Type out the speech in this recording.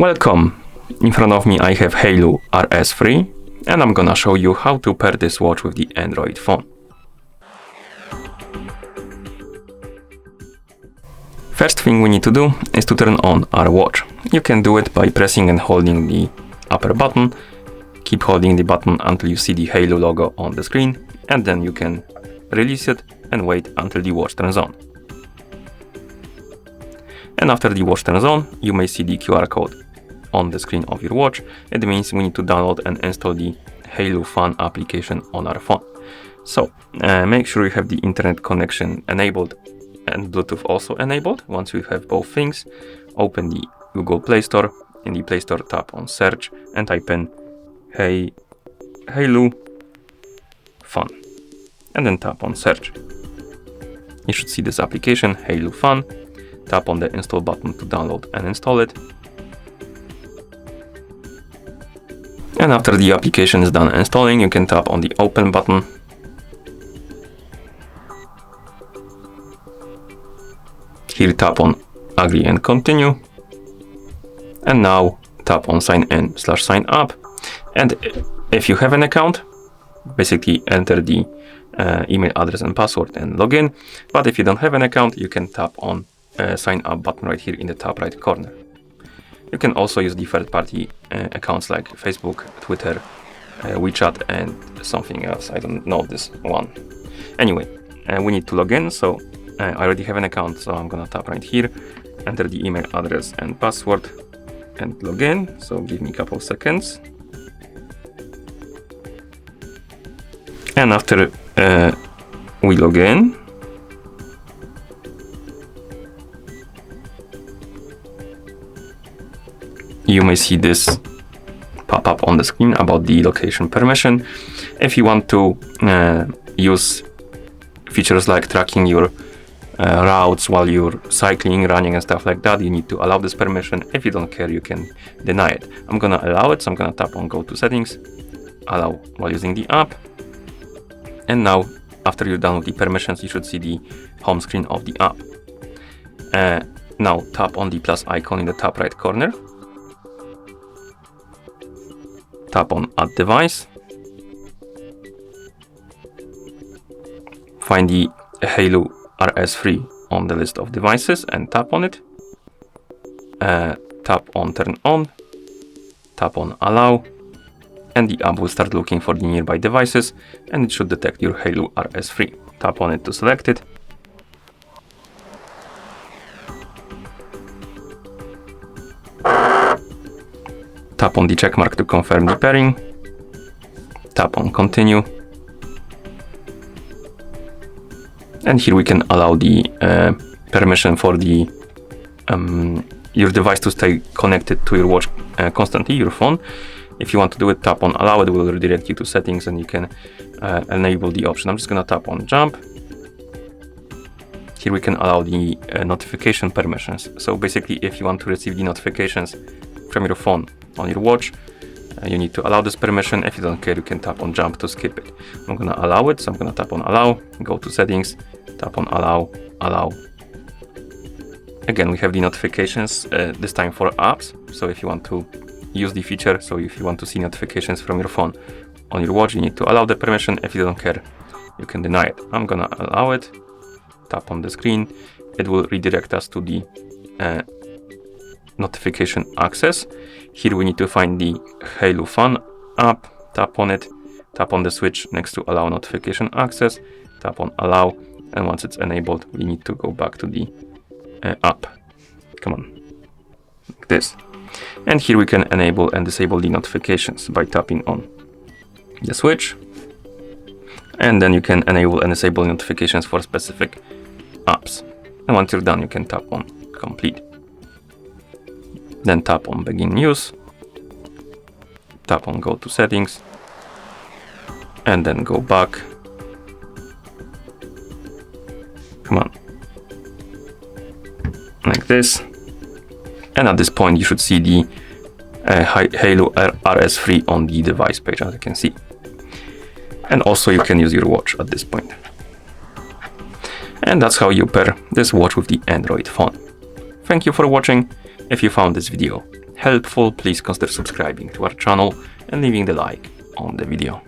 Welcome! In front of me I have Haylou RS3 and I'm gonna show you how to pair this watch with the Android phone. First thing we need to do is to turn on our watch. You can do it by pressing and holding the upper button. Keep holding the button until you see the Haylou logo on the screen, and then you can release it and wait until the watch turns on. And after the watch turns on, you may see the QR code on the screen of your watch. It means we need to download and install the Haylou Fun application on our phone. So make sure you have the internet connection enabled and Bluetooth also enabled. Once you have both things, open the Google Play Store. In the Play Store, tap on search and type in Haylou Fun and then tap on search. You should see this application, Haylou Fun. Tap on the install button to download and install it. And after the application is done installing, you can tap on the open button. Here tap on agree and continue. And now tap on sign in/sign up. And if you have an account, basically enter the email address and password and log in. But if you don't have an account, you can tap on sign up button right here in the top right corner. You can also use the third-party accounts like Facebook, Twitter, WeChat, and something else. I don't know this one. Anyway, we need to log in, so I already have an account, so I'm gonna tap right here, enter the email address and password, and log in. So give me a couple of seconds. And after we log in, you may see this pop up on the screen about the location permission. If you want to use features like tracking your routes while you're cycling, running and stuff like that, you need to allow this permission. If you don't care, you can deny it. I'm gonna allow it, so I'm gonna tap on go to settings, allow while using the app. And now after you're done with the permissions, you should see the home screen of the app. Now tap on the plus icon in the top right corner. Tap on add device. Find the Haylou RS3 on the list of devices and tap on it. Tap on turn on. Tap on allow. And the app will start looking for the nearby devices and it should detect your Haylou RS3. Tap on it to select it. Tap on the check mark to confirm the pairing. Tap on continue. And here we can allow the permission for the your device to stay connected to your watch constantly, your phone. If you want to do it, tap on allow. It will redirect you to settings and you can enable the option. I'm just gonna tap on jump. Here we can allow the notification permissions. So basically, if you want to receive the notifications from your phone on your watch, you need to allow this permission. If you don't care, you can tap on jump to skip it. I'm gonna allow it, so I'm gonna tap on allow, go to settings, tap on allow. Again, we have the notifications, this time for apps. So if you want to use the feature, so if you want to see notifications from your phone on your watch, you need to allow the permission. If you don't care, you can deny it. I'm gonna allow it, tap on the screen. It will redirect us to the notification access. Here we need to find the Haylou Fun app, tap on it, tap on the switch next to allow notification access, tap on allow, and once it's enabled, we need to go back to the app. Come on, like this. And here we can enable and disable the notifications by tapping on the switch. And then you can enable and disable notifications for specific apps. And once you're done, you can tap on complete. Then tap on begin use, tap on go to settings, and then go back. Come on, like this. And at this point, you should see the Haylou RS3 on the device page, as you can see. And also you can use your watch at this point. And that's how you pair this watch with the Android phone. Thank you for watching. If you found this video helpful, please consider subscribing to our channel and leaving the like on the video.